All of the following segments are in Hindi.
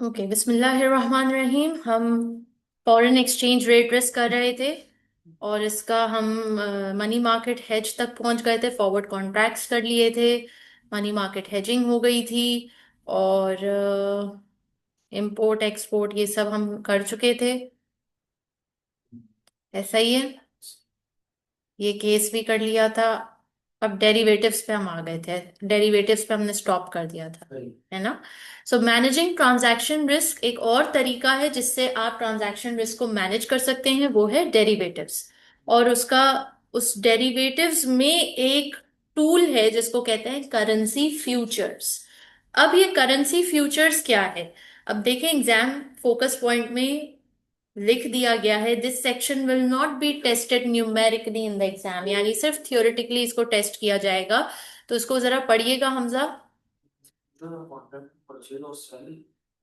ओके, बिस्मिल्लाहिर्रहमानिर्रहीम। हम फॉरेन एक्सचेंज रेट रिस्क कर रहे थे और इसका हम मनी मार्केट हेज तक पहुंच गए थे। फॉरवर्ड कॉन्ट्रैक्ट्स कर लिए थे, मनी मार्केट हेजिंग हो गई थी और इंपोर्ट एक्सपोर्ट ये सब हम कर चुके थे। ऐसा ही है, ये केस भी कर लिया था। अब डेरिवेटिव्स पे हम आ गए थे, डेरिवेटिव्स पे हमने स्टॉप कर दिया था, है ना। सो मैनेजिंग ट्रांजैक्शन रिस्क एक और तरीका है जिससे आप ट्रांजैक्शन रिस्क को मैनेज कर सकते हैं, वो है डेरिवेटिव्स। और उसका उस डेरिवेटिव्स में एक टूल है जिसको कहते हैं करेंसी फ्यूचर्स। अब ये करेंसी फ्यूचर्स क्या है? अब देखें, एग्जाम फोकस पॉइंट में लिख दिया गया है, this section will not be tested numerically in the exam, यानी सिर्फ थियोरेटिकली इसको टेस्ट किया जाएगा। तो इसको जरा पढ़िएगा Hamza. The contract purchase or sell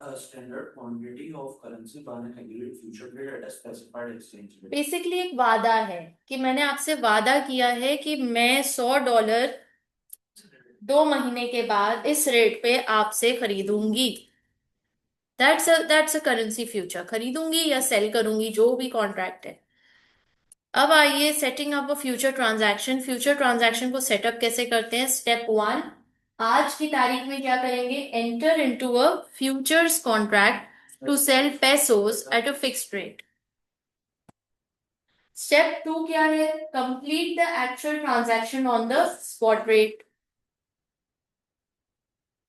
a standard quantity of currency by an agreed future trade at a specified exchange rate. Basically एक वादा है कि मैंने आपसे वादा किया है कि मैं $100 2 महीने के बाद इस रेट पे आपसे खरीदूंगी। दैट्स अ करेंसी फ्यूचर, खरीदूंगी या सेल करूंगी, जो भी कॉन्ट्रैक्ट है। अब आइए, setting up a future transaction. Future transaction को सेटअप कैसे करते हैं? स्टेप 1, आज की तारीख में क्या करेंगे? Enter into a futures contract to sell pesos at a fixed rate. Step 2 क्या है? Complete the actual transaction on the spot rate.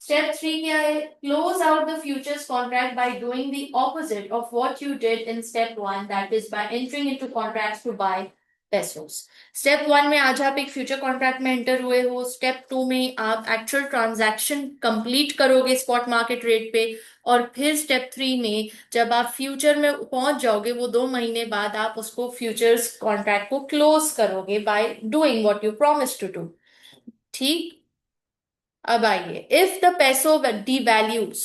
Step 3 क्या है? Close out the futures contract by doing the opposite of what you did in step 1, that is by entering into contracts to buy pesos. Step 1 में आज आप एक फ्यूचर कॉन्ट्रैक्ट में एंटर हुए हो, स्टेप 2 में आप एक्चुअल ट्रांजैक्शन कंप्लीट करोगे स्पॉट मार्केट रेट पे, और फिर स्टेप 3 में जब आप फ्यूचर में पहुंच जाओगे, वो 2 महीने बाद आप उसको फ्यूचर्स कॉन्ट्रैक्ट को क्लोज करोगे by doing what you promise to do. ठीक। अब आइए, इफ द पैसो डिवैल्यूज,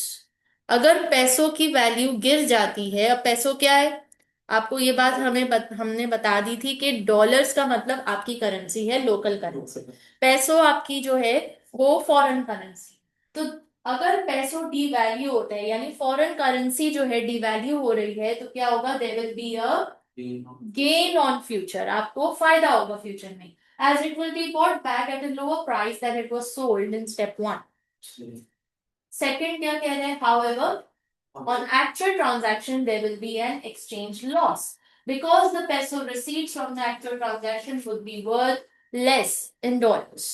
अगर पैसों की वैल्यू गिर जाती है। अब पैसो क्या है? आपको ये बात हमने बता दी थी कि डॉलर्स का मतलब आपकी करेंसी है, लोकल करेंसी। पैसो आपकी जो है वो फॉरेन करेंसी। तो अगर पैसो डिवैल्यू होता है, यानी फॉरेन करेंसी जो है डिवैल्यू हो रही है, तो क्या होगा? There will be a gain on future, आपको फायदा होगा फ्यूचर में, as it will be bought back at a lower price than it was sold in step 1. Second क्या कह रहे हैं? However, on actual transaction there will be an exchange loss because the peso receipts from the actual transaction would be worth less in dollars.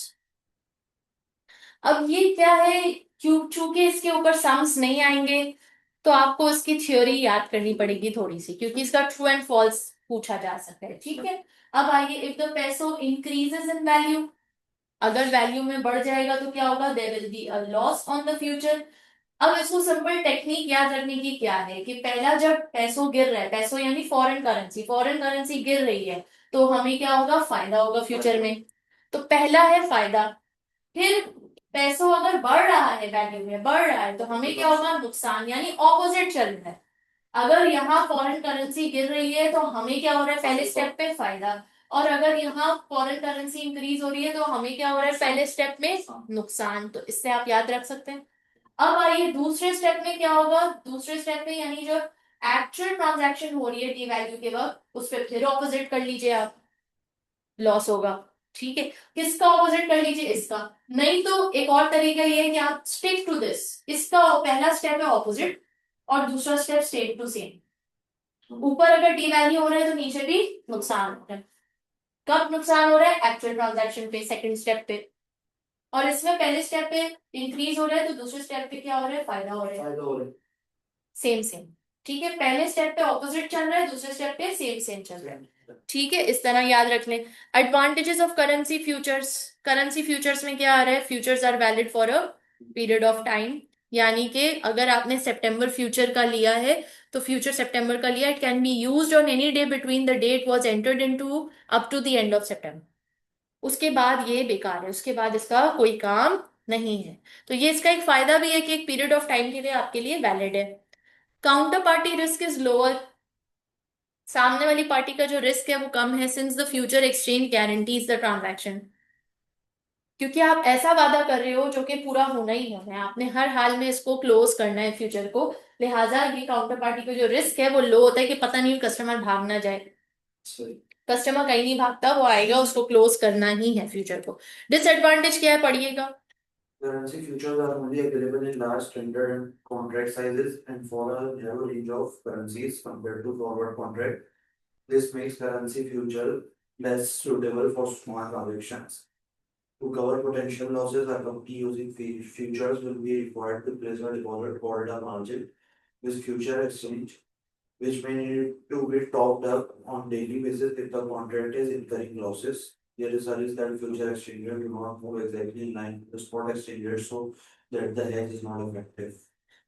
अब ये क्या है? क्यों? चूंकि इसके ऊपर सम्स नहीं आएंगे, तो आपको इसकी थ्योरी याद करनी पड़ेगी थोड़ी सी, क्योंकि इसका ट्रू एंड फॉल्स पूछा जा सकता है। ठीक है। अब आइए, if the peso increases in value, अगर वैल्यू में बढ़ जाएगा तो क्या होगा? There will be a loss on the future. अब इसको सिंपल टेक्निक याद रखने की क्या है कि पहला जब पैसों गिर रहा है, पैसों यानी फॉरेन करेंसी गिर रही है, तो हमें क्या होगा? फायदा होगा फ्यूचर में। तो पहला है फायदा। फिर पैसों अगर बढ़ रहा है, वैल्यू में बढ़ रहा है, तो हमें क्या होगा? नुकसान, यानी ऑपोजिट चल रहा है। अगर यहाँ फॉरेन करेंसी गिर रही है तो हमें क्या हो रहा है? पहले स्टेप पे फायदा। और अगर यहाँ फॉरेन करेंसी इंक्रीज हो रही है तो हमें क्या हो रहा है? पहले स्टेप में नुकसान। तो इससे आप याद रख सकते हैं। अब आइए, दूसरे स्टेप में क्या होगा? दूसरे स्टेप में यानी जो एक्चुअल ट्रांजैक्शन हो रही है डी वैल्यू के वक्त, उस पर फिर ऑपोजिट कर लीजिए आप, लॉस होगा। ठीक है। किसका ऑपोजिट कर लीजिए? इसका। नहीं तो एक और तरीका ये है कि आप स्टिक टू दिस, इसका पहला स्टेप है ऑपोजिट और दूसरा स्टेप सेम टू सेम। ऊपर अगर डी वैल्यू हो रहा है तो नीचे भी नुकसान हो रहा है। कब नुकसान हो रहा है? एक्चुअल ट्रांजैक्शन पे, सेकंड स्टेप पे। और इसमें पहले स्टेप पे इंक्रीज हो रहा है तो दूसरे स्टेप पे क्या हो रहा है? फायदा हो रहा है। Same same. ठीक है, पहले स्टेप पे ऑपोजिट चल रहा है, दूसरे स्टेप पे सेम सेम चल रहा है। ठीक है, इस तरह याद रख लें। Advantages of currency futures. Currency futures में क्या आ रहा है? Futures are valid for a period of time, यानी कि अगर आपने सितंबर फ्यूचर का लिया है, तो फ्यूचर सितंबर का लिया, it can be used on any day between the date was entered into up to the end of September. उसके बाद ये बेकार है, उसके बाद इसका कोई काम नहीं है। तो ये इसका एक फायदा भी है कि एक पीरियड ऑफ टाइम के लिए आपके लिए वैलिड है। Counter party risk is lower, सामने वाली पार्टी का जो रिस्क है वो कम है, since the future exchange guarantees the transaction. क्योंकि आप ऐसा वादा कर रहे हो जो कि पूरा होना ही होना है, आपने हर हाल में इसको क्लोज करना है फ्यूचर को, लिहाजा ये काउंटर पार्टी को जो रिस्क है वो लो होता है कि पता नहीं कस्टमर भाग ना जाए। सही। कस्टमर कहीं नहीं भागता, वो आएगा, उसको क्लोज करना ही है फ्यूचर को। डिसएडवांटेज क्या है, पढ़िएगा। Currency futures are only available in large standard and contract sizes and for a narrow range of currencies compared to forward contract. This makes currency future less suitable for small transactions. To cover potential losses, a company using futures will be required to place a deposit called a margin with future exchange, which may need to be topped up on daily basis if the contract is incurring losses. There is a risk that future exchanges do not move exactly in line with the spot exchanges, so that the hedge is not effective.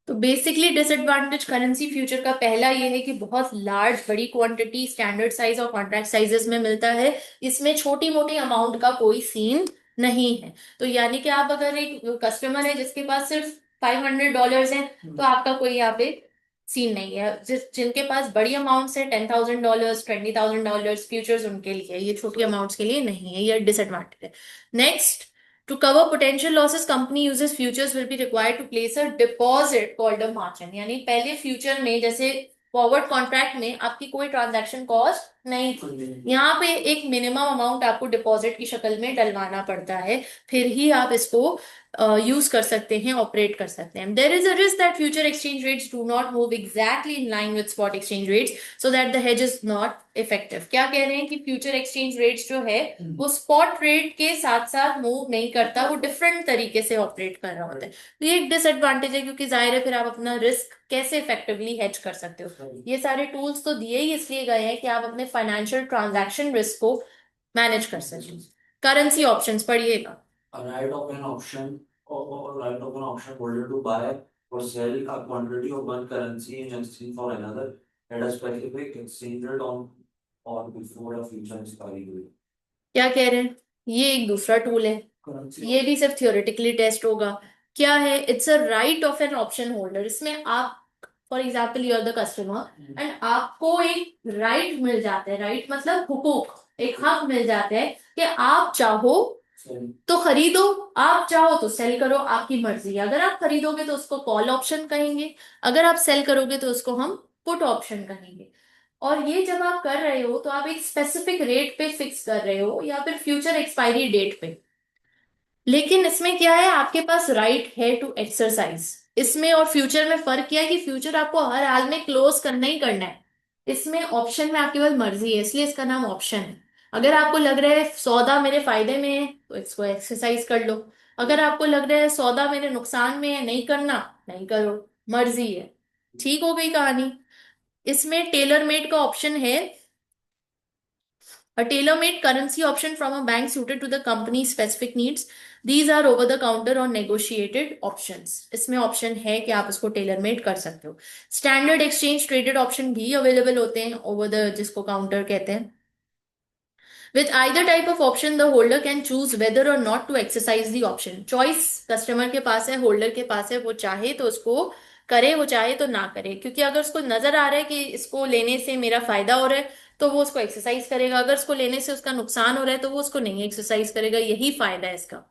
तो बेसिकली डिसएडवांटेज करेंसी फ्यूचर का पहला ये है कि बहुत लार्ज बड़ी क्वांटिटी स्टैंडर्ड साइज और कॉन्ट्रैक्ट साइजेस में मिलता है। इसमें छोटी मोटी अमाउंट का कोई सीन नहीं है। तो यानी कि आप अगर एक कस्टमर है जिसके पास सिर्फ $500 है, तो आपका कोई यहाँ पे सीन नहीं है। जिनके पास बड़ी अमाउंट्स है, $10,000, $20,000 फ्यूचर्स, उनके लिए ये छोटी अमाउंट्स के लिए नहीं है, ये डिसएडवांटेज है। Next, to cover potential losses, company uses futures will be required to place a deposit called a margin। यानी पहले फ्यूचर में जैसे फॉरवर्ड कॉन्ट्रैक्ट में आपकी कोई ट्रांजैक्शन कॉस्ट नहीं थी, यहाँ पे एक मिनिमम अमाउंट आपको डिपॉजिट की शक्ल में डलवाना पड़ता है, फिर ही आप इसको यूज कर सकते हैं, ऑपरेट कर सकते हैं। There is a risk that future exchange rates do not move exactly in line with spot exchange rates, so that the hedge is not effective. क्या कह रहे हैं कि फ्यूचर एक्सचेंज रेट्स जो है वो स्पॉट रेट के साथ साथ मूव नहीं करता, वो डिफरेंट तरीके से ऑपरेट कर रहा होता है। तो ये एक डिसएडवांटेज है, क्योंकि जाहिर है फिर आप अपना रिस्क कैसे इफेक्टिवली हेज कर सकते हो। ये सारे टूल्स तो दिए ही इसलिए गए हैं कि आप अपने फाइनेंशियल ट्रांजैक्शन रिस्क को मैनेज कर सकें। करेंसी ऑप्शंस पढ़िएगा। A right of an option or right of an option holder to buy or sell a quantity of one currency in exchange for another at a specific exchange rate on or before a future expiry date. क्या कह रहे हैं, ये एक दूसरा टूल है, Currency ये भी सिर्फ थियोरेटिकली टेस्ट होगा। क्या है, it's a right of an option holder. इसमें आप, for example you are the customer and आपको एक राइट मिल जाता है, राइट मतलब हुकूक, एक हक मिल जाता है कि आप चाहो तो खरीदो, आप चाहो तो सेल करो, आपकी मर्जी है। अगर आप खरीदोगे तो उसको कॉल ऑप्शन कहेंगे, अगर आप सेल करोगे तो उसको हम पुट ऑप्शन कहेंगे। और ये जब आप कर रहे हो तो आप एक स्पेसिफिक रेट पे फिक्स कर रहे हो या फिर फ्यूचर एक्सपायरी डेट पे। लेकिन इसमें क्या है, आपके पास राइट है टू एक्सरसाइज। इसमें और फ्यूचर में फर्क क्या है कि फ्यूचर आपको हर हाल में क्लोज करना ही करना है, इसमें ऑप्शन में आपके पास मर्जी है, इसलिए इसका नाम ऑप्शन है। अगर आपको लग रहा है सौदा मेरे फायदे में है तो इसको एक्सरसाइज कर लो, अगर आपको लग रहा है सौदा मेरे नुकसान में है, नहीं करना, नहीं करो, मर्जी है। ठीक हो गई कहानी। इसमें टेलर मेड का ऑप्शन है, a tailor-made currency option from a bank suited to the company's specific needs. These are over the counter or negotiated options। इसमें ऑप्शन है कि आप इसको टेलर मेड कर सकते हो। स्टैंडर्ड एक्सचेंज ट्रेडेड ऑप्शन भी अवेलेबल होते हैं ओवर द, जिसको काउंटर कहते हैं। With either type of option, the holder can choose whether or not to exercise the option। Choice customer के पास है, होल्डर के पास है, वो चाहे तो उसको करे, वो चाहे तो ना करे। क्योंकि अगर उसको नजर आ रहा है कि इसको लेने से मेरा फायदा हो रहा है तो वो उसको एक्सरसाइज करेगा, अगर उसको लेने से उसका नुकसान हो रहा है तो वो उसको नहीं एक्सरसाइज करेगा। यही फायदा है इसका।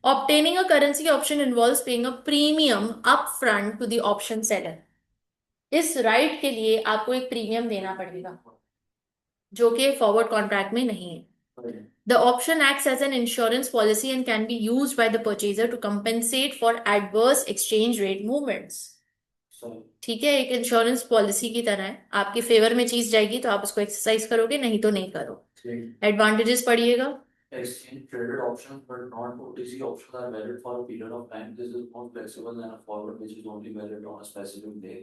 Obtaining a currency option involves paying a premium up front to the option seller. इस राइट के लिए आपको एक प्रीमियम देना पड़ेगा, जो कि फॉरवर्ड कॉन्ट्रैक्ट में नहीं है। The option acts as an insurance policy and can be used by the purchaser to compensate for adverse exchange rate movements। ठीक है, एक इंश्योरेंस पॉलिसी की तरह है, आपके फेवर में चीज जाएगी तो आप उसको एक्सरसाइज करोगे, नहीं तो नहीं करो। एडवांटेजेस पढ़िएगा। Exchange traded options but not OTC options are valid for a period of time. This is more flexible than a forward, which is only valid on a specific day.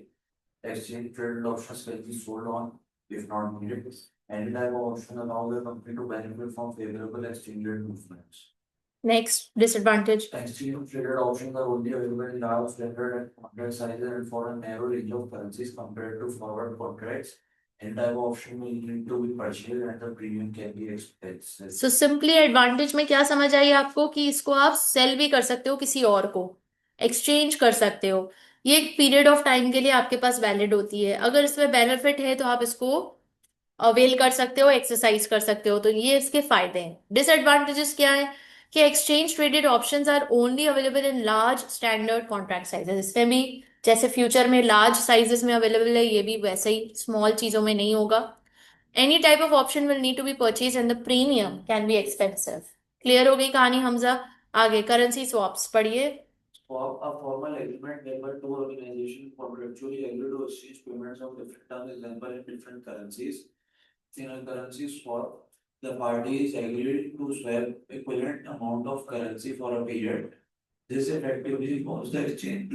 Exchange traded options can be sold on if not needed. Any type of option allows the company to benefit from favorable exchange rate movements. Next disadvantage, Exchange traded options are only available in large standard and contract sizes and for a narrow range of currencies compared to forward contracts. Any type of option will need to be purchased and the premium can be expensive. So simply advantage में क्या समझ आई आपको कि इसको आप सेल भी कर सकते हो किसी और को, एक्सचेंज कर सकते हो। ये एक पीरियड ऑफ टाइम के लिए आपके पास वैलिड होती है, अगर इसमें बेनिफिट है तो आप इसको अवेल कर सकते हो, एक्सरसाइज कर सकते हो। तो ये इसके फायदे हैं। डिसएडवांटेजेस क्या है कि exchange traded options are only available in large standard contract sizes. इसमें भी जैसे फ्यूचर में लार्ज साइजेस में अवेलेबल है, ये भी वैसे ही स्मॉल चीजों में नहीं होगा। Any type of option will need to be purchase and the premium can be expensive. Clear हो गई कहानी हमजा? आगे करेंसी स्वैप्स पढ़िए। Swap, a formal agreement whereby two organizations contractually agree to exchange payments of different terms, example in different currencies. In a currency swap, the parties agree to swap equivalent amount of currency for a period. This effectively involves the exchange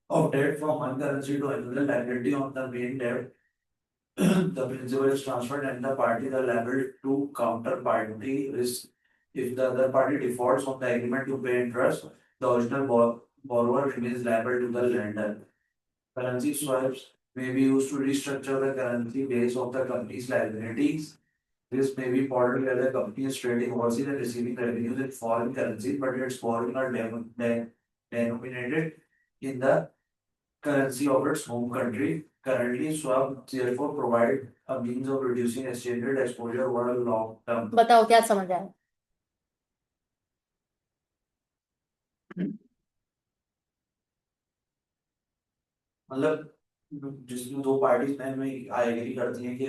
of debt from one currency to another. Liability on the main debt, the principal is transferred and the parties are liable to counterparty risk. If the other party defaults on the agreement to pay interest, the original borrower remains liable to the lender. Currency swaps may be used to restructure the currency base of the company's liabilities. This may be important where the company is trading overseas and receiving revenues in foreign currencies, but its borrowing are denominated in the currency of its home country. Currently, swap therefore provide a means of reducing exchange rate exposure over a long term. बताओ क्या समझ आया? मतलब जिसमें दो पार्टीज में एग्री करती हैं कि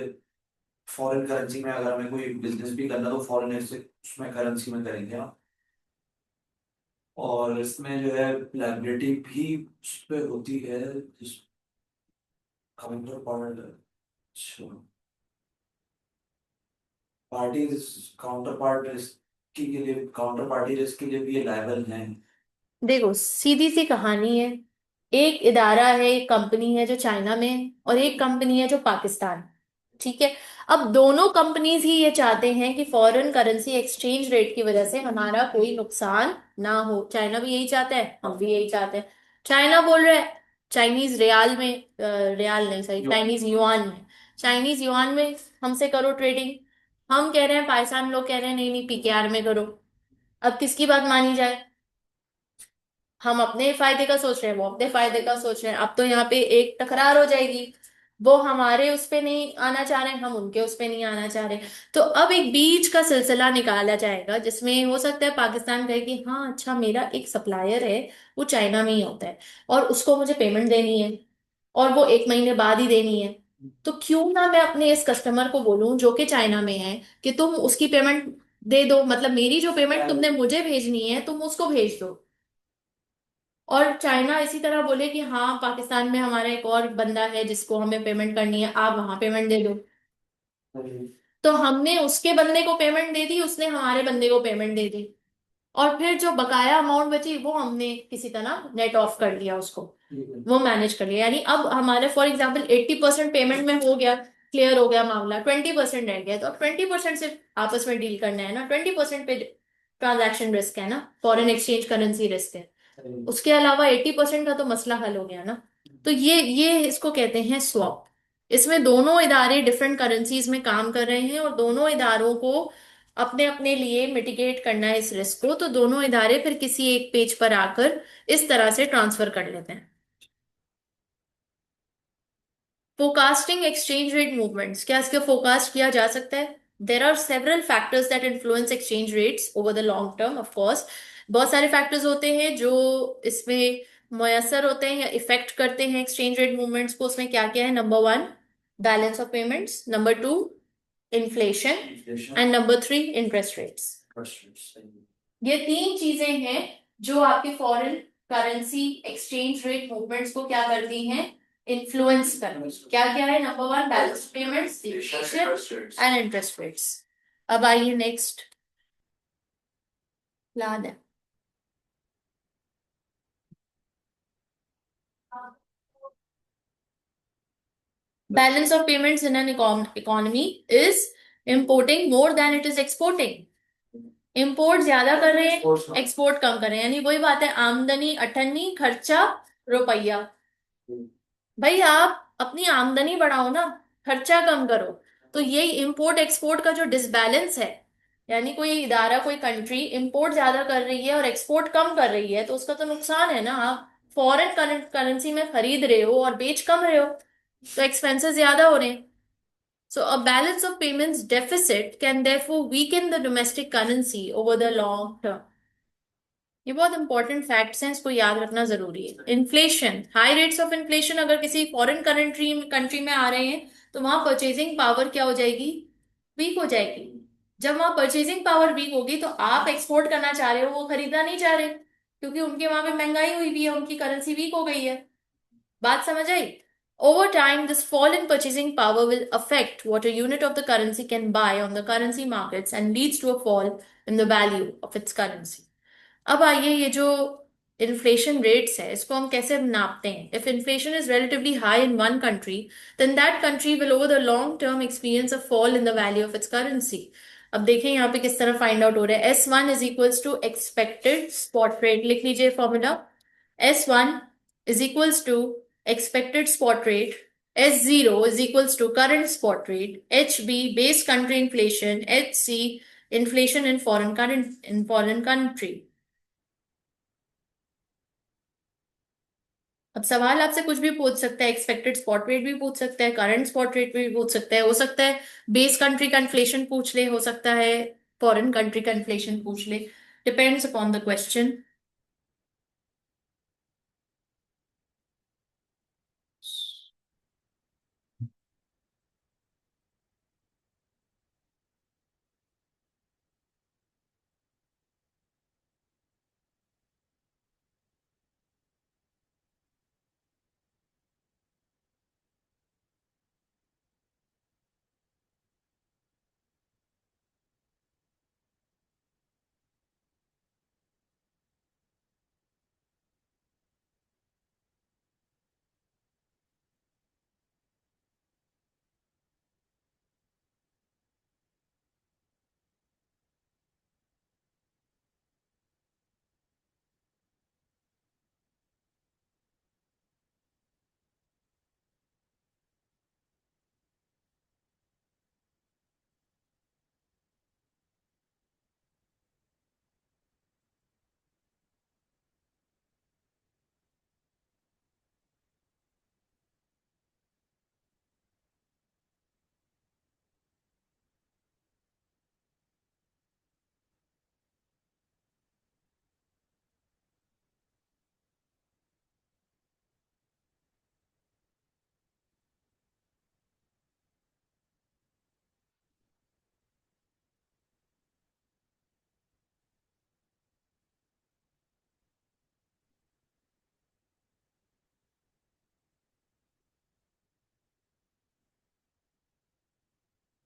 फॉरेन करेंसी में अगर हमें कोई बिजनेस भी करना तो फॉरेन से उसमें करेंसी में करेंगे हम। और इसमें जो है लाइबिलिटी भी उस पे होती है जिस counter part party counter part risk के लिए काउंटर पार्टी रिस्क के लिए भी ये लायबल हैं। देखो सीधी सी कहानी है। एक इदारा है, एक कंपनी है जो चाइना में है, और एक कंपनी है जो पाकिस्तान। ठीक है। अब दोनों कंपनीज ही ये चाहते हैं कि फॉरेन करेंसी एक्सचेंज रेट की वजह से हमारा कोई नुकसान ना हो। चाइना भी यही चाहता है, हम भी यही चाहते हैं। चाइना बोल रहा है चाइनीज रियाल में, रियाल नहीं सही, चाइनीज युआन में, चाइनीज युआन में हमसे करो ट्रेडिंग। हम कह रहे हैं, पाकिस्तान लोग कह रहे हैं नहीं नहीं पीकेआर में करो। अब किसकी बात मानी जाए? हम अपने फायदे का सोच रहे हैं, वो अपने फायदे का सोच रहे हैं। अब तो यहाँ पे एक टकरार हो जाएगी। वो हमारे उस पे नहीं आना चाह रहे हैं, हम उनके उस पे नहीं आना चाह रहे। तो अब एक बीच का सिलसिला निकाला जाएगा जिसमें हो सकता है पाकिस्तान कहे कि हाँ अच्छा मेरा एक सप्लायर है, वो चाइना में ही होता है और उसको मुझे पेमेंट देनी है और वो 1 महीने बाद ही देनी है। तो क्यों ना मैं अपने इस कस्टमर को बोलूं जो कि चाइना में है कि तुम उसकी पेमेंट दे दो, मतलब मेरी जो पेमेंट तुमने मुझे भेजनी है तुम उसको भेज दो। और चाइना इसी तरह बोले कि हाँ पाकिस्तान में हमारा एक और बंदा है जिसको हमें पेमेंट करनी है, आप वहां पेमेंट दे दो। तो हमने उसके बंदे को पेमेंट दे दी, उसने हमारे बंदे को पेमेंट दे दी, और फिर जो बकाया अमाउंट बची वो हमने किसी तरह नेट ऑफ कर लिया उसको, वो मैनेज कर लिया। यानी अब हमारे फॉर एग्जाम्पल 80% पेमेंट में हो गया, क्लियर हो गया मामला, 20% रह गया, तो अब 20% से आपस में डील करना है ना, 20% पे ट्रांजैक्शन रिस्क है ना, फॉरेन एक्सचेंज करेंसी रिस्क है। उसके अलावा 80% का तो मसला हल हो गया ना। तो ये इसको कहते हैं स्वैप। इसमें दोनों इदारे डिफरेंट करेंसीज में काम कर रहे हैं और दोनों इदारों को अपने अपने लिए मिटिगेट करना है इस रिस्क को, तो दोनों इदारे फिर किसी एक पेज पर आकर इस तरह से ट्रांसफर कर लेते हैं। फोकास्टिंग एक्सचेंज रेट मूवमेंट्स, क्या इसके फोकास्ट किया जा सकता है? There are several factors that influence exchange rates over the long term. Of course बहुत सारे फैक्टर्स होते हैं जो इसमें मयसर होते हैं या इफेक्ट करते हैं एक्सचेंज रेट मूवमेंट्स को। उसमें क्या क्या है? Number one, balance of payments. Number two, inflation. And number three, interest rates. ये तीन चीजें हैं जो आपके foreign currency exchange rate movements को क्या करती हैं? इन्फ्लुएंस करती। क्या क्या है? Number one, balance payments, inflation and interest rates. अब आइए नेक्स्ट प्लान है। Balance of payments in an economy is importing more than it is exporting. Import ज्यादा कर रहे हैं, एक्सपोर्ट कम कर रहे हैं, यानी वही बात है, आमदनी अठन्नी, खर्चा रुपया। भाई आप अपनी आमदनी बढ़ाओ ना, खर्चा कम करो। तो यही इंपोर्ट एक्सपोर्ट का जो डिसबैलेंस है, यानी कोई इदारा कोई कंट्री इंपोर्ट ज्यादा कर रही है और एक्सपोर्ट कम कर रही है, तो उसका तो नुकसान है ना। आप फॉरेन करेंसी में खरीद रहे हो और बेच कम रहे हो, तो एक्सपेंसेस ज्यादा हो रहे हैं। So a balance of payments deficit can therefore weaken the domestic currency over the long term. ये बहुत इंपॉर्टेंट फैक्ट्स हैं, इसको याद रखना जरूरी है। Inflation, high rates of inflation अगर किसी फॉरेन कंट्री में आ रहे हैं तो वहां परचेजिंग पावर क्या हो जाएगी, वीक हो जाएगी। जब वहां परचेजिंग पावर वीक होगी तो आप एक्सपोर्ट करना चाह रहे हो, वो खरीदना नहीं चाह रहे, क्योंकि उनके वहां पे महंगाई हुई भी है, उनकी करेंसी वीक हो गई है। बात समझ आई? Over time, this fall in purchasing power will affect what a unit of the currency can buy on the currency markets and leads to a fall in the value of its currency. अब आइए, ये जो इन्फ्लेशन रेट्स है इसको हम कैसे नापते हैं? If inflation is relatively high in one country, then that country will over the long term experience a fall in the value of its currency. अब देखें यहाँ पे किस तरह फाइंड आउट हो रहा है। S1 is equals to expected spot rate, लिख लीजिए formula. S1 is equals to expected spot rate, S0 is equals to current spot rate, HB base country inflation, HC inflation in foreign country। अब सवाल आपसे कुछ भी पूछ सकता है, एक्सपेक्टेड स्पॉट रेट भी पूछ सकता है, करंट स्पॉट रेट भी पूछ सकता है, हो सकता है बेस कंट्री का इन्फ्लेशन पूछ ले, हो सकता है फॉरेन कंट्री का इन्फ्लेशन पूछ ले, depends upon the question.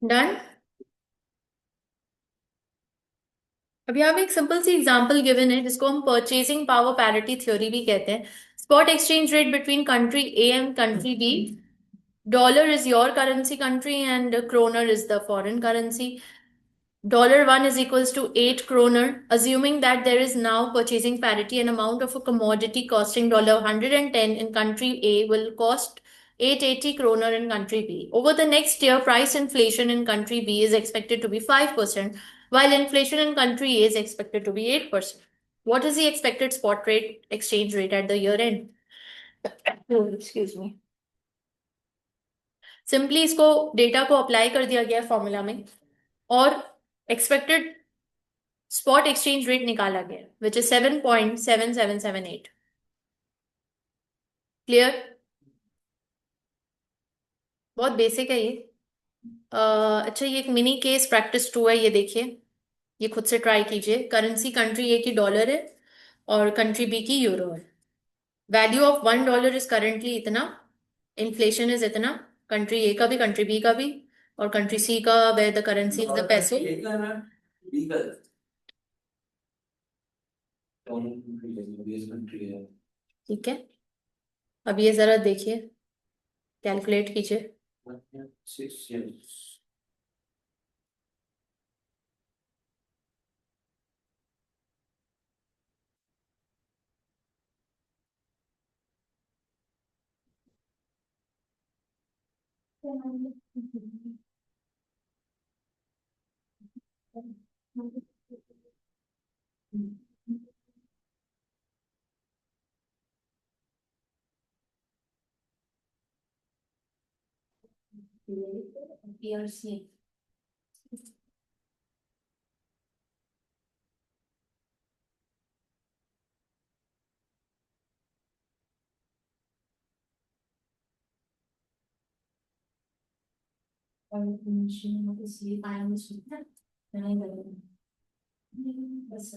Done. अब यहाँ पे एक सिंपल सी एग्जांपल गिवन है जिसको हम परचेजिंग पावर पैरिटी थ्योरी भी कहते हैं। Spot exchange rate between country A and country B. Dollar is your currency country and kroner is the foreign currency. $1 is equals to 8 kroner, assuming that there is now purchasing parity, an amount of a commodity costing $110 in country A will cost 880 kroner in country B. Over the next year, price inflation in country B is expected to be 5%, while inflation in country A is expected to be 8%. What is the expected spot rate exchange rate at the year end? Excuse me. Simply इसको डेटा को अप्लाई कर दिया गया फॉर्मूला में और एक्सपेक्टेड स्पॉट एक्सचेंज रेट निकाला गया विच इज 7.7778। क्लियर? बहुत बेसिक है ये। अच्छा, ये एक मिनी केस प्रैक्टिस 2 है, ये देखिए, ये खुद से ट्राई कीजिए। करेंसी कंट्री ए की डॉलर है और कंट्री बी की यूरो है। वैल्यू ऑफ $1 इज करेंटली इतना, इन्फ्लेशन इज इतना, कंट्री ए का भी कंट्री बी का भी, और कंट्री सी का where the currency is the peso. ठीक है, अब ये जरा देखिए, कैलकुलेट कीजिए। PRC और इसलिए फाइनल नहीं करेंगे बस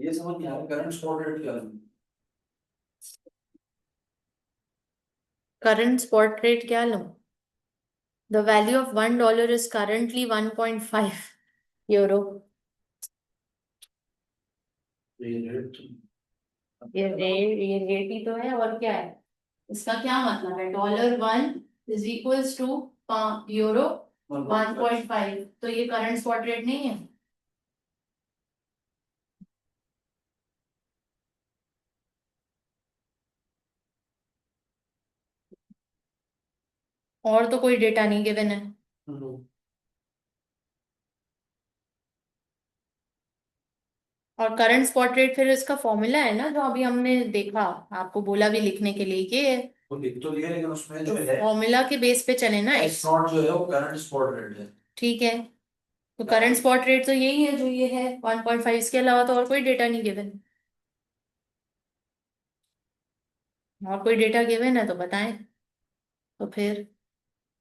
ये समझ नहीं आ रहा करंट स्पॉट रेट क्या है। करंट स्पॉट रेट क्या लूं the value of $1 is currently 1.5 euro ये रेट ही तो है और क्या है इसका क्या मतलब है $1 इज इक्वल्स टू यूरो 1.5 तो ये करंट स्पॉट रेट नहीं है और तो कोई डेटा नहीं गिवन है और करंट स्पॉट रेट फिर इसका फॉर्मूला है ना जो अभी हमने देखा आपको बोला भी लिखने के लिए कि वो लिख तो दिया लेकिन उसमें तो जो है फॉर्मूला के बेस पे चले ना एक्स नॉट जो है वो करंट स्पॉट रेट है। ठीक है तो करंट स्पॉट रेट तो यही है जो ये है 1.5 इसके अलावा तो और कोई डेटा नहीं गिवन और कोई डेटा गिवन है तो बताएं तो फिर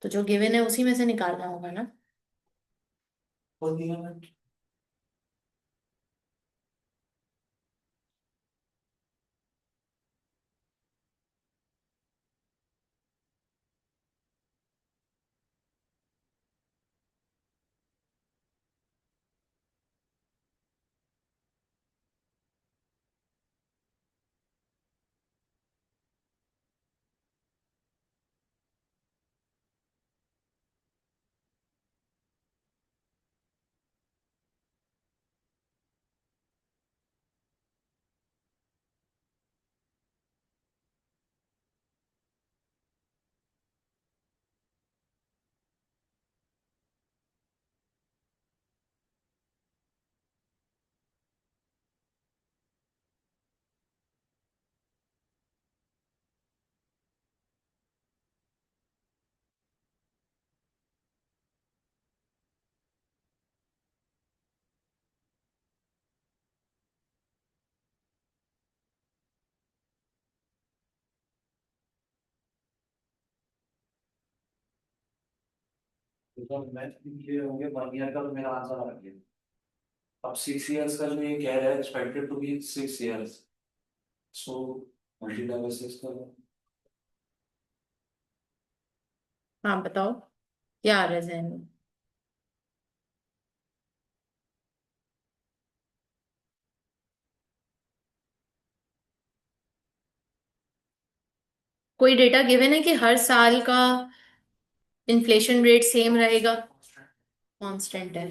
तो जो गिवन है उसी में से निकालना होगा ना वो दिया है। तो मैं ये होंगे 1 ईयर का, तो मेरा आंसर आ गया। अब 6 ईयर्स का जो ये कह रहा है expected to be 6 years, so multiply by 6 करो। हाँ बताओ, क्या आ रहा है जहन में? कोई डेटा गिवन है कि हर साल का इन्फ्लेशन रेट सेम रहेगा? कांस्टेंट है।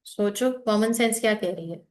सोचो, कॉमन सेंस क्या कह रही है?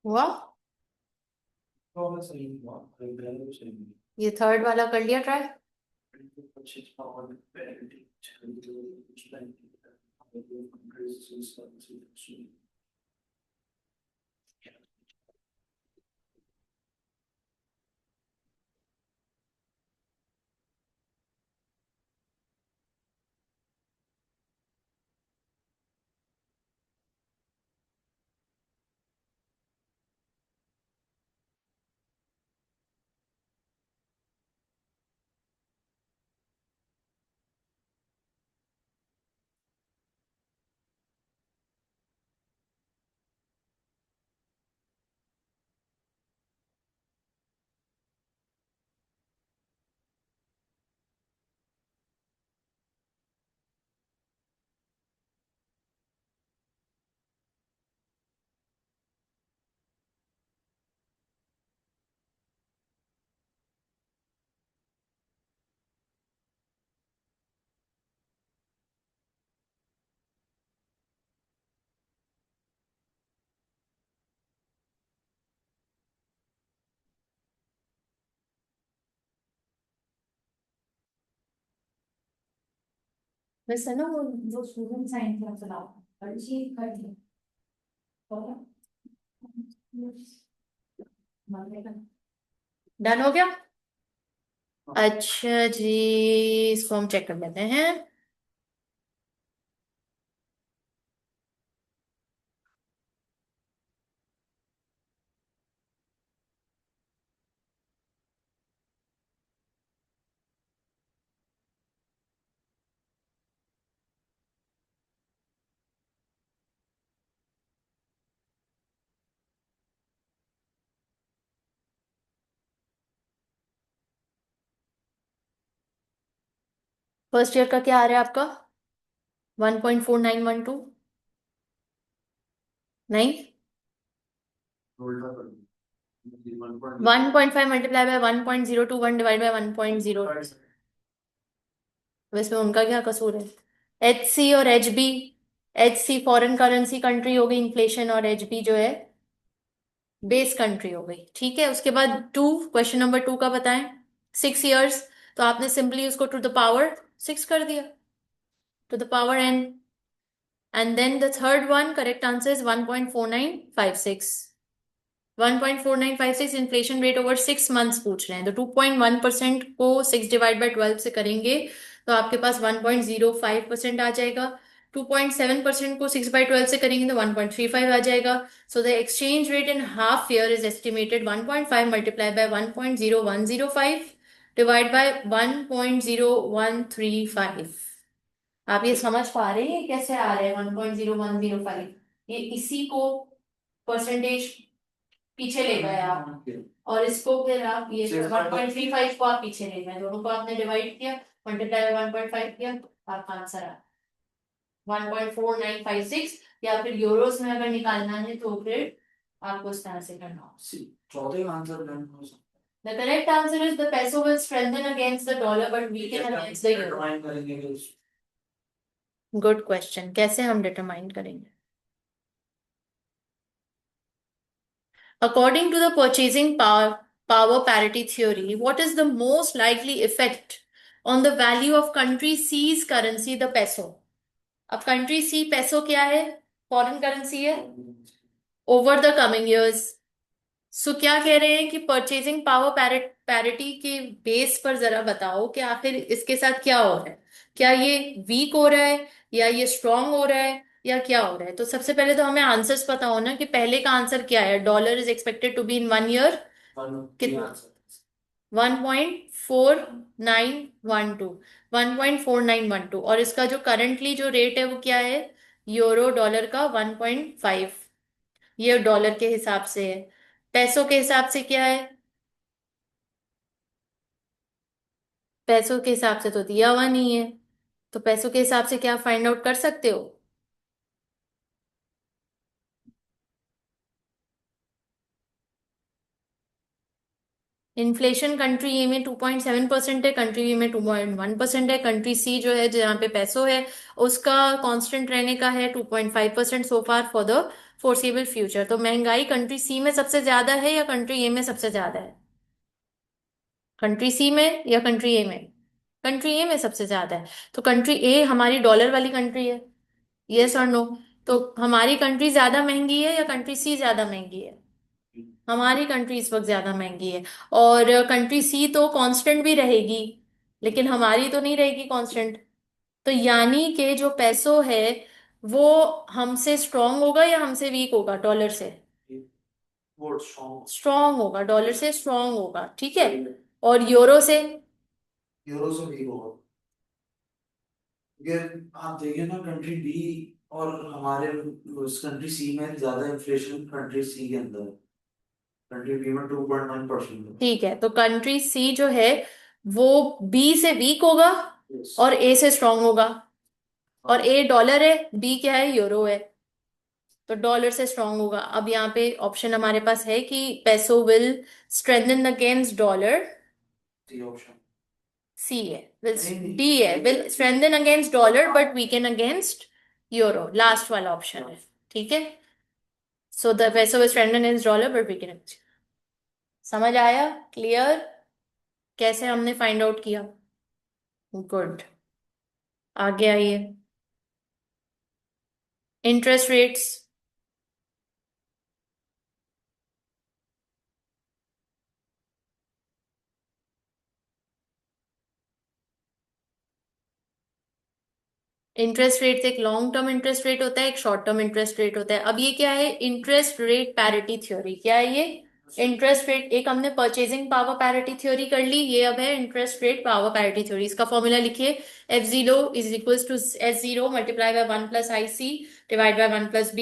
हुआ? तो मैं सही हुआ, कोई पहले तो सही नहीं। ये थर्ड वाला कर लिया ट्राई? पच्चीस पावर पेरेंटिंग चाइल्ड कुछ नहीं। वैसे ना वो स्टूडेंट साइंस में चलाओ, हर चीज कर दी। डन हो गया? अच्छा जी, इसको हम चेक कर लेते हैं। फर्स्ट ईयर का क्या आ रहा है आपका? 1.4912? नहीं, उल्टा कर दो 1.5 मल्टीप्लाई बाय 1.021 डिवाइड बाय 1.0। इसमें उनका क्या कसूर है? एच सी और H B, H C foreign currency country हो गई इन्फ्लेशन, और एच बी जो है बेस कंट्री हो गई। ठीक है, उसके बाद टू, क्वेश्चन नंबर टू का बताएं। 6 इयर्स, तो आपने सिंपली उसको टू द पावर 6 कर दिया, to the power N. And then the third one, correct answer is 1.4956। 1.4956 inflation rate over 6 months पूछ रहे हैं, तो 2.1% को 6 डिवाइड बाय 12 से करेंगे तो आपके पास 1.05% आ जाएगा। 2.7% को 6/12 से करेंगे तो 1.35 आ जाएगा। So the exchange rate in half year is estimated 1.5 multiply by 1.0105 divide by 1.0135। आप ये समझ पा रहे हैं ये कैसे आ रहे हैं 1.0105? ये इसी को परसेंटेज पीछे ले गए आप, और इसको फिर आप ये 1.35 को आप पीछे ले गए, दोनों को आपने डिवाइड किया, मल्टीप्लाई बाय 1.5 किया, आपका आंसर आ 1.4956। या फिर यूरोस में अगर निकालना है तो फिर आपको इस तरह से करना होगा। चौथे का आंसर डन हो सकता The correct answer is the peso will strengthen against the dollar but weaken against the है euro. डिटरमाइन करेंगे कि गुड क्वेश्चन, कैसे हम डिटरमाइन करेंगे? According to the purchasing power parity theory, what is the most likely effect on the value of country C's currency, the peso? अब कंट्री सी पेसो क्या है? फॉरेन करेंसी है। ओवर द कमिंग इयर्स, सो क्या कह रहे हैं कि परचेजिंग पावर पैरिटी के बेस पर जरा बताओ कि आखिर इसके साथ क्या हो रहा है। क्या ये वीक हो रहा है, या ये स्ट्रांग हो रहा है, या क्या हो रहा है? तो सबसे पहले तो हमें आंसर्स पता होना कि पहले का आंसर क्या है। Dollar is expected to be in 1 year कितना? 1.4912, 1.4912, और इसका जो करंटली जो रेट है वो क्या है यूरो डॉलर का? 1.5। ये डॉलर के हिसाब से है। पैसों के हिसाब से क्या है? पैसों के हिसाब से तो दिया हुआ नहीं है, तो पैसों के हिसाब से क्या फाइंड आउट कर सकते हो? इन्फ्लेशन कंट्री ए में 2.7% है, कंट्री बी में 2.1% है, कंट्री सी जो है जहाँ पे पैसों है उसका कांस्टेंट रहने का है 2.5% so far for the foreseeable future. तो महंगाई कंट्री सी में सबसे ज्यादा है या कंट्री ए में सबसे ज्यादा है? कंट्री सी में या कंट्री ए में? कंट्री ए में सबसे ज्यादा है। तो कंट्री ए हमारी डॉलर वाली कंट्री है, यस और नो? तो हमारी कंट्री ज्यादा महंगी है या कंट्री सी ज्यादा महंगी है? हमारी कंट्री इस वक्त ज्यादा महंगी है। और कंट्री सी तो कांस्टेंट भी रहेगी, लेकिन हमारी तो नहीं रहेगी कांस्टेंट। तो यानी कि जो पैसो है वो हमसे स्ट्रांग होगा या हमसे वीक होगा? डॉलर से वोट स्ट्रॉन्ग स्ट्रांग होगा, डॉलर से स्ट्रांग होगा। ठीक है, और यूरो से? यूरो से भी होगा। ये आप देखिए ना कंट्री बी और हमारे उस कंट्री सी में ज्यादा इन्फ्लेशन कंट्री सी के अंदर है। कंट्री बी में 2.9% है। ठीक है, तो कंट्री सी जो है वो बी से वीक होगा Yes. और ए से स्ट्रांग होगा। और ए डॉलर है, बी क्या है? यूरो है, तो डॉलर से स्ट्रांग होगा। अब यहाँ पे ऑप्शन हमारे पास है कि peso will strengthen against dollar. C option C है, विल नहीं नहीं डी है, will strengthen against dollar but weaken against euro, last वाला ऑप्शन है। ठीक है, so the peso will strengthen against dollar but weaken against. समझ आया? क्लियर? कैसे हमने फाइंड आउट किया? गुड, आगे आइए। Interest rates. इंटरेस्ट रेट एक लॉन्ग टर्म इंटरेस्ट रेट होता है, एक शॉर्ट टर्म इंटरेस्ट रेट होता है। अब ये क्या है? Interest rate parity theory. क्या है ये? इंटरेस्ट रेट, एक हमने परचेजिंग पावर पैरिटी थ्योरी कर ली, ये अब है interest rate power parity theory. इसका फॉर्मूला लिखिए, F zero is equal to S zero multiply by 1 + IC divide by 1 + B।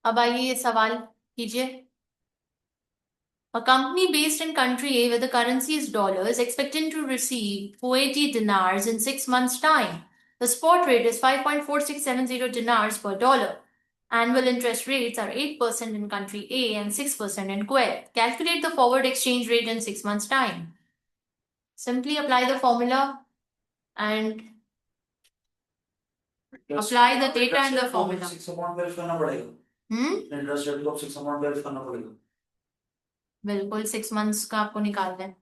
अब आइए ये सवाल कीजिए। A company based in country A where the currency is dollar is expecting to receive 480 dinars in 6 months' time. The spot rate is 5.4670 dinars per dollar. Annual interest rates are 8% in country A and 6% in Kuwait. Calculate the forward exchange rate in 6 months' time. Simply apply the formula and apply the data in the formula. 6 करना पड़ेगा। इंटरेस्ट रेट को 6 करना पड़ेगा। बिल्कुल 6 मंथ्स का आपको निकालना है।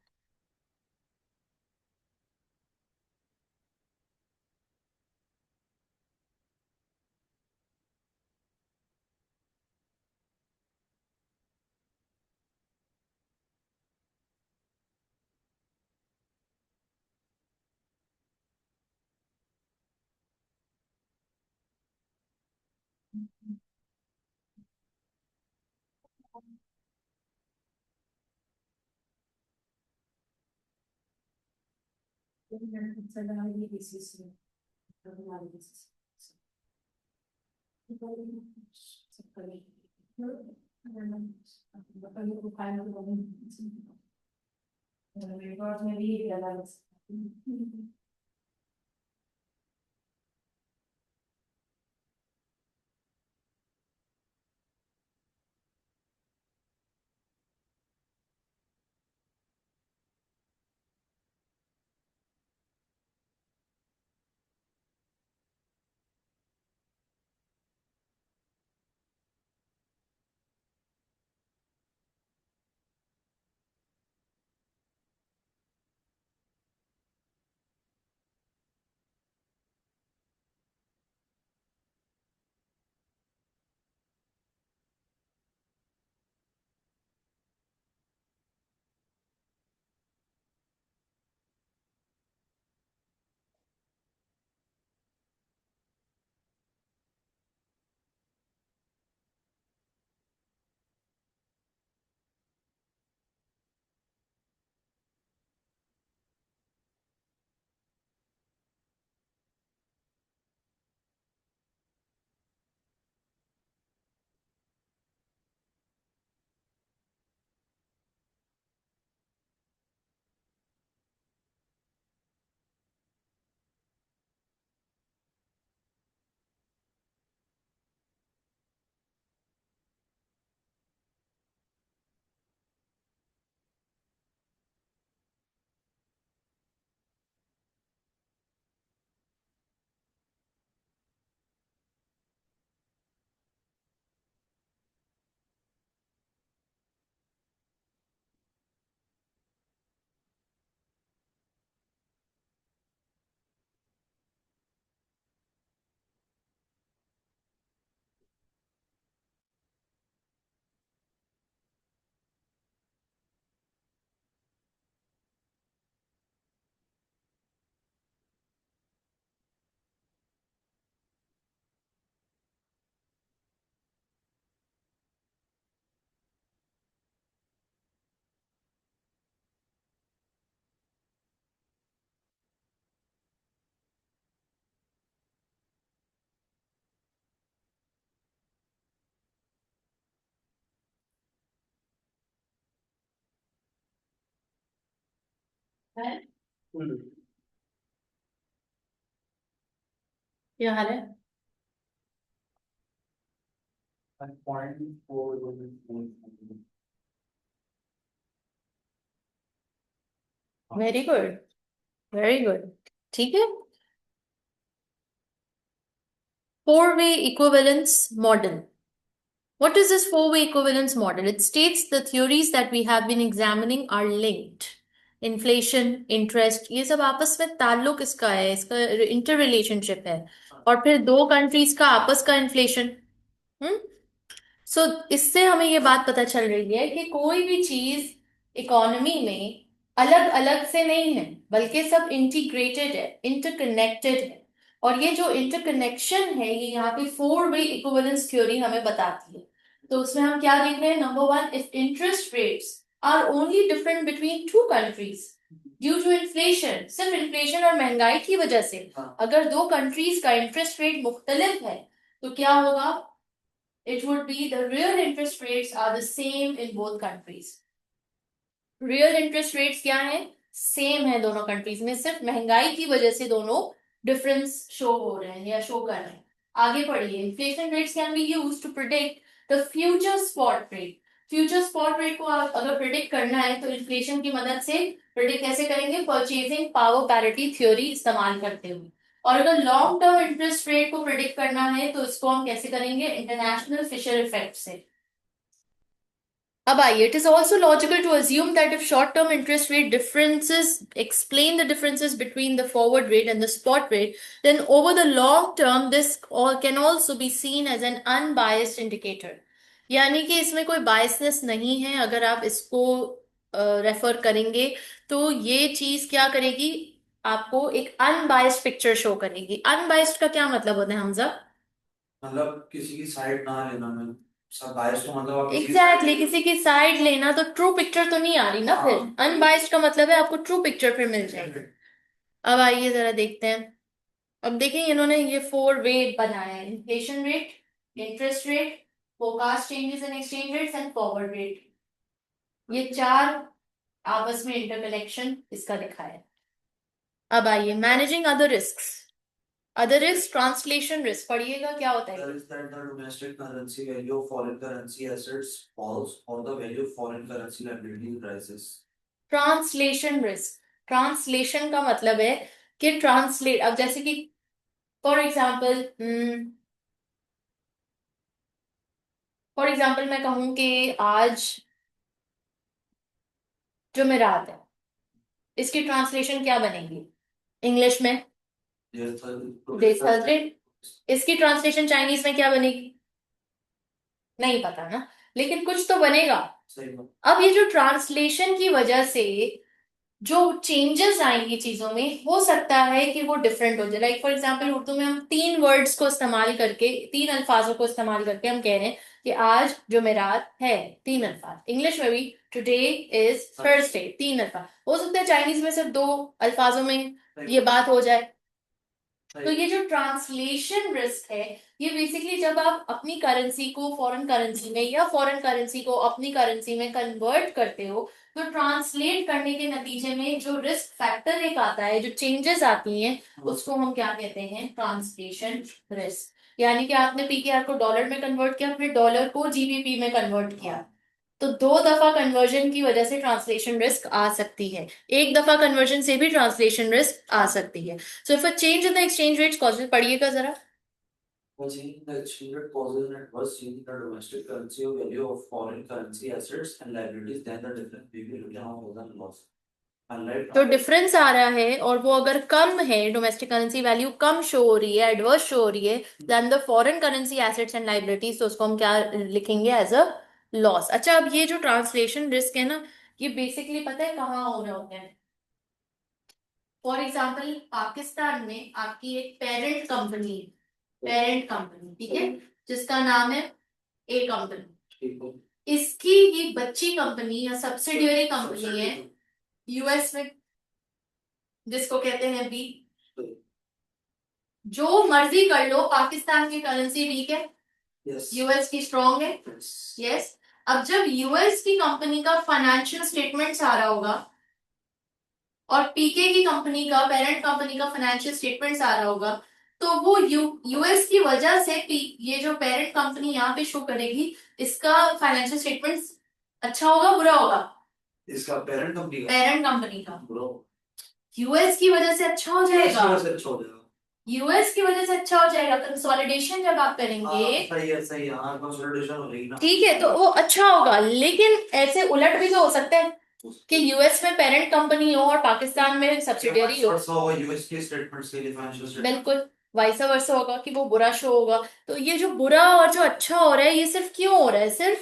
क्या हाल है? Very good, very good. ठीक है। Four-way equivalence model. What is this four-way equivalence model? It states the theories that we have been examining are linked. Inflation, interest, ये सब आपस में ताल्लुक इसका है, इसका इंटर रिलेशनशिप है। और फिर दो कंट्रीज का आपस का इन्फ्लेशन। सो इससे हमें ये बात पता चल रही है कि कोई भी चीज इकोनॉमी में अलग अलग से नहीं है, बल्कि सब इंटीग्रेटेड है, इंटरकनेक्टेड है। और ये जो इंटरकनेक्शन है ये यहाँ पे फोर वे इक्विवेलेंस थ्योरी हमें बताती है। तो उसमें हम क्या देख रहे हैं? Number one, if interest rates are only different between two countries due to inflation, सिर्फ इन्फ्लेशन और महंगाई की वजह से अगर दो कंट्रीज का इंटरेस्ट रेट मुख्तलिफ है तो क्या होगा? it would be the real interest rates are the same in both countries. Real interest rates क्या है, सेम है दोनों कंट्रीज में, सिर्फ महंगाई की वजह से दोनों डिफरेंस शो हो रहे हैं या शो कर रहे हैं। आगे पढ़िए, inflation rates can be used to predict the future spot rate. Future spot rate को आप अगर प्रिडिक्ट करना है तो इन्फ्लेशन की मदद से प्रिडिक्ट कैसे करेंगे, परचेजिंग पावर पैरिटी थ्योरी इस्तेमाल करते हुए। और अगर लॉन्ग टर्म इंटरेस्ट रेट को प्रिडिक्ट करना है तो इसको हम कैसे करेंगे, इंटरनेशनल फिशर इफेक्ट से। अब आइए, it is also logical to assume that if short term interest rate differences explain the differences between the forward rate and the spot rate, then over the long term this can also be seen as an unbiased indicator। यानी कि इसमें कोई बायसनेस नहीं है, अगर आप इसको रेफर करेंगे तो ये चीज क्या करेगी, आपको एक अनबायस्ड पिक्चर शो करेगी। अनबायस्ड का क्या मतलब होता है हमजा? मतलब किसी की साइड ना लेना में, सब बायस को मतलब आप एग्जैक्टली किसी की साइड लेना, तो ट्रू पिक्चर तो नहीं आ रही ना फिर। अनबाइस्ड का मतलब है आपको ट्रू पिक्चर फिर मिल जाएगी। अब आइए जरा देखते हैं। अब देखिए इन्होंने ये 4 रेट बनाया है, inflation rate, interest rate, forecast changes in exchange rates and forward rate. ये 4 आपस में इंटरकनेक्शन इसका दिखाया है। अब आइए, managing other risks. Other risk, translation risk पढ़िएगा क्या होता है। That is that the domestic currency value of foreign currency assets falls or the value of foreign currency liabilities rises. Translation risk, translation का मतलब है कि ट्रांसलेट, अब जैसे कि फॉर एग्जाम्पल मैं कहूं कि आज जुमेरात है, इसकी ट्रांसलेशन क्या बनेगी इंग्लिश में? Yes, this Thursday. इसकी ट्रांसलेशन चाइनीज में क्या बनेगी, नहीं पता ना, लेकिन कुछ तो बनेगा। सही बात। अब ये जो ट्रांसलेशन की वजह से जो चेंजेस आएंगी चीजों में, हो सकता है कि वो डिफरेंट हो जाए। लाइक फॉर एग्जांपल उर्दू में हम 3 वर्ड्स को इस्तेमाल करके, 3 अल्फाजों को इस्तेमाल करके हम कह रहे हैं कि आज जुमेरात है, 3 अल्फाज। इंग्लिश में भी टुडे इज थर्सडे, 3 अल्फाज। हो सकता है चाइनीज में सिर्फ 2 अल्फाजों में ये बात हो जाए। तो ये जो ट्रांसलेशन रिस्क है, ये बेसिकली जब आप अपनी करेंसी को फॉरेन करेंसी में या फॉरेन करेंसी को अपनी करेंसी में कन्वर्ट करते हो, तो ट्रांसलेट करने के नतीजे में जो रिस्क फैक्टर एक आता है, जो चेंजेस आती हैं, उसको हम क्या कहते हैं, ट्रांसलेशन रिस्क। यानी कि आपने पीकेआर को डॉलर में कन्वर्ट किया, फिर डॉलर को जीबीपी में कन्वर्ट किया, तो 2 दफा कन्वर्जन की वजह से ट्रांसलेशन रिस्क आ सकती है, एक दफा कन्वर्जन से भी ट्रांसलेशन रिस्क आ सकती है। So if a change in the exchange rates causes, पढ़िएगा जरा। A change in the exchange rate causes an adverse change in the domestic currency or value of foreign currency assets and liabilities, then the difference will be written off as a loss. Unlike तो डिफरेंस आ रहा है और वो अगर कम है, डोमेस्टिक करेंसी वैल्यू कम शो हो रही है, एडवर्स शो हो रही है then the foreign currency assets and liabilities, तो उसको हम क्या लिखेंगे, एज अ लॉस। अच्छा, अब ये जो ट्रांसलेशन रिस्क है ना, ये बेसिकली पता है कहाँ हो रहे होते हैं। फॉर एग्जाम्पल पाकिस्तान में आपकी एक पेरेंट कंपनी ठीक है, जिसका नाम है ए कंपनी। इसकी ही बच्ची कंपनी या सब्सिडियरी कंपनी है यूएस में, जिसको कहते हैं बी। जो मर्जी कर लो, पाकिस्तान की करेंसी वीक है, यूएस की स्ट्रॉन्ग है। यस। अब जब यूएस की कंपनी का फाइनेंशियल स्टेटमेंट्स आ रहा होगा और पीके की कंपनी का, पेरेंट कंपनी का फाइनेंशियल स्टेटमेंट्स आ रहा होगा, तो वो यूएस की वजह से ये जो पेरेंट कंपनी यहाँ पे शो करेगी, इसका फाइनेंशियल स्टेटमेंट्स अच्छा होगा बुरा होगा? इसका पेरेंट कंपनी का यूएस की वजह से अच्छा हो जाएगा, यूएस की वजह से अच्छा हो जाएगा। कंसोलिडेशन जब आप करेंगे, सही है, हाँ कंसोलिडेशन हो रही ना, ठीक है, तो वो अच्छा होगा। लेकिन ऐसे उलट भी तो हो सकता है कि यूएस में पेरेंट कंपनी हो और पाकिस्तान में सब्सिडियरी हो। यूएस की स्टेटमेंट्स के लिए फाइनेंशियल स्टेटमेंट बिल्कुल वैसा वर्सा होगा कि वो बुरा शो होगा। तो ये जो बुरा और जो अच्छा हो रहा है, ये सिर्फ क्यों हो रहा है, सिर्फ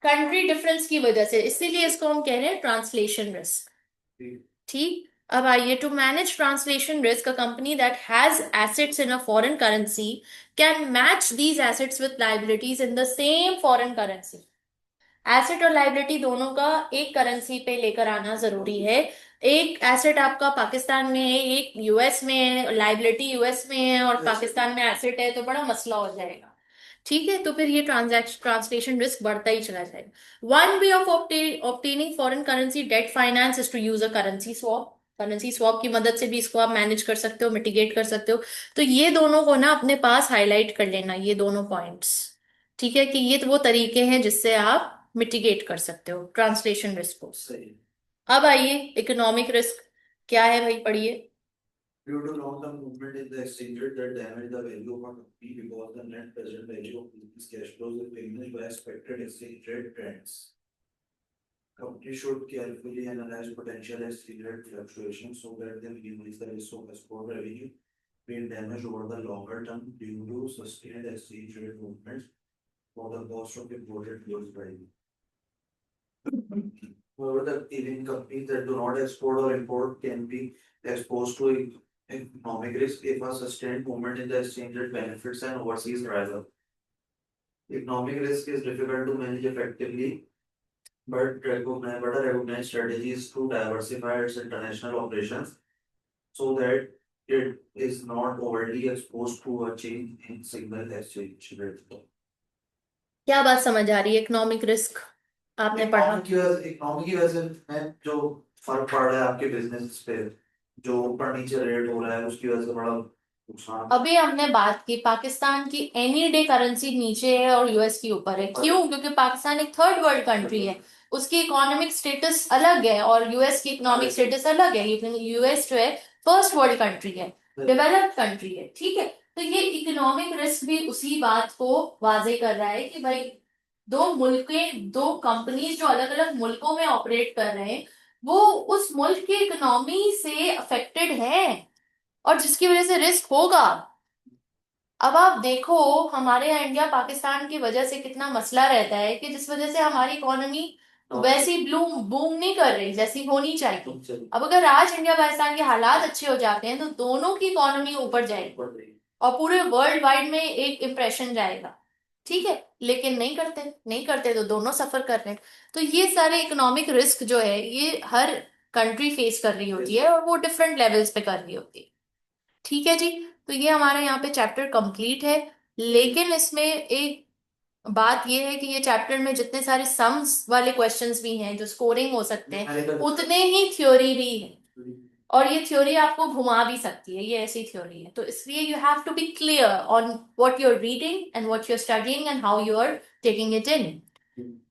कंट्री डिफरेंस की वजह से, इसीलिए इसको हम कह रहे हैं ट्रांसलेशन रिस्क। ठीक। अब आइए, to manage translation risk, a company that has assets in a foreign currency can match these assets with liabilities in the same foreign currency. Asset और लाइबिलिटी दोनों का एक करेंसी पे लेकर आना जरूरी है। एक एसेट आपका पाकिस्तान में है, एक यूएस में है, लाइबिलिटी यूएस में है और पाकिस्तान में एसेट है, तो बड़ा मसला हो जाएगा। ठीक है, तो फिर ये ट्रांसलेशन रिस्क बढ़ता ही चला जाएगा। One way of obtaining foreign currency debt finance is to use a currency swap. Currency swap की मदद से भी इसको आप मैनेज कर सकते हो, मिटिगेट कर सकते हो। तो ये दोनों को ना अपने पास हाईलाइट कर लेना, ये दोनों पॉइंट्स। ठीक है, कि ये तो वो तरीके हैं जिससे आप मिटिगेट कर सकते हो ट्रांसलेशन रिस्क को। सही। अब आइए इकोनॉमिक रिस्क, क्या है भाई, पढ़िए। Due to long-term movement in the exchange rate that damage the value of a company because the net present value of business cash flows is diminished by expected exchange rate trends. Company should carefully analyze potential exchange rate fluctuations so that they minimize the risk of export revenue being damaged over the longer term due to sustained exchange rate movements for the cost of imported goods value. However, the even companies that do not export or import can be exposed to economic risk if a sustained movement in the exchange rate benefits an overseas rival. Economic risk is difficult to manage effectively, but a recognized strategy is to diversify its international operations so that it is not overly exposed to a change in single exchange rate. क्या बात समझ आ रही है, इकोनॉमिक रिस्क आपने पढ़ा? इकोनॉमी की वजह से जो फर्क पड़ रहा है आपके बिजनेस पे, जो ऊपर नीचे रेट हो रहा है उसकी वजह से बड़ा नुकसान। अभी हमने बात की पाकिस्तान की, एनी डे करेंसी नीचे है और यूएस की ऊपर है। क्यों? क्योंकि पाकिस्तान एक थर्ड वर्ल्ड कंट्री है, उसकी इकोनॉमिक स्टेटस अलग है और यूएस की इकोनॉमिक स्टेटस अलग है। लेकिन यूएस जो है फर्स्ट वर्ल्ड कंट्री है, डेवलप्ड कंट्री है। ठीक है, तो ये इकोनॉमिक रिस्क भी उसी बात को वाजे कर रहा है कि भाई दो मुल्कें, दो कंपनीज जो अलग अलग मुल्कों में ऑपरेट कर रहे हैं, वो उस मुल्क की इकोनॉमी से अफेक्टेड है और जिसकी वजह से रिस्क होगा। अब आप देखो, हमारे यहाँ इंडिया पाकिस्तान की वजह से कितना मसला रहता है कि जिस वजह से हमारी इकोनॉमी वैसी ब्लूम बूम नहीं कर रही जैसी होनी चाहिए। अब अगर आज इंडिया पाकिस्तान के हालात अच्छे हो जाते हैं तो दोनों की इकोनॉमी ऊपर जाएगी और पूरे वर्ल्ड वाइड में एक इम्प्रेशन जाएगा। ठीक है, लेकिन नहीं करते, नहीं करते तो दोनों सफर कर रहे हैं। तो ये सारे इकोनॉमिक रिस्क जो है ये हर कंट्री फेस कर रही होती है और वो डिफरेंट लेवल्स पे कर रही होती है। ठीक है जी, तो ये हमारा यहाँ पे चैप्टर कंप्लीट है। लेकिन इसमें एक बात ये है कि ये चैप्टर में जितने सारे सम्स वाले क्वेश्चंस भी हैं जो स्कोरिंग हो सकते हैं, उतने ही थ्योरी भी है। और ये थ्योरी आपको घुमा भी सकती है, ये ऐसी थ्योरी है। तो इसलिए you have to be clear on what you are reading and what you are studying and how you are taking it in.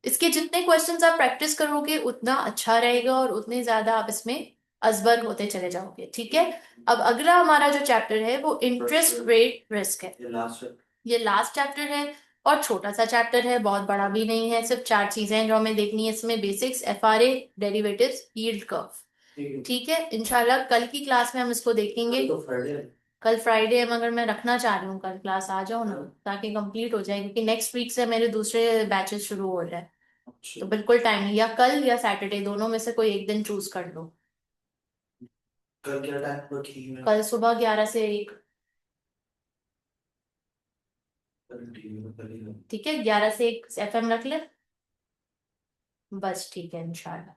इसके जितने क्वेश्चंस आप प्रैक्टिस करोगे उतना अच्छा रहेगा और उतने ज्यादा आप इसमें अजबर होते चले जाओगे। ठीक है, अब अगला हमारा जो चैप्टर है वो इंटरेस्ट रेट रिस्क है। ये लास्ट चैप्टर है और छोटा सा चैप्टर है, बहुत बड़ा भी नहीं है। सिर्फ चार चीजें हैं जो हमें देखनी है इसमें, basics, FRA, derivatives, yield curve. ठीक है, इंशाल्लाह कल की क्लास में हम इसको देखेंगे। कल फ्राइडे है मगर मैं रखना चाह रही हूँ कल क्लास, आ जाओ ना ताकि कंप्लीट हो जाए, क्योंकि नेक्स्ट वीक से मेरे दूसरे बैचेस शुरू हो रहे हैं। तो बिल्कुल टाइम नहीं, या कल या सैटरडे दोनों में से कोई एक दिन चूज कर लो। कल क्या टाइम रखी है? कल सुबह 11 से 1। ठीक है, 11 से 1 एफएम रख ले, बस ठीक है इंशाल्लाह।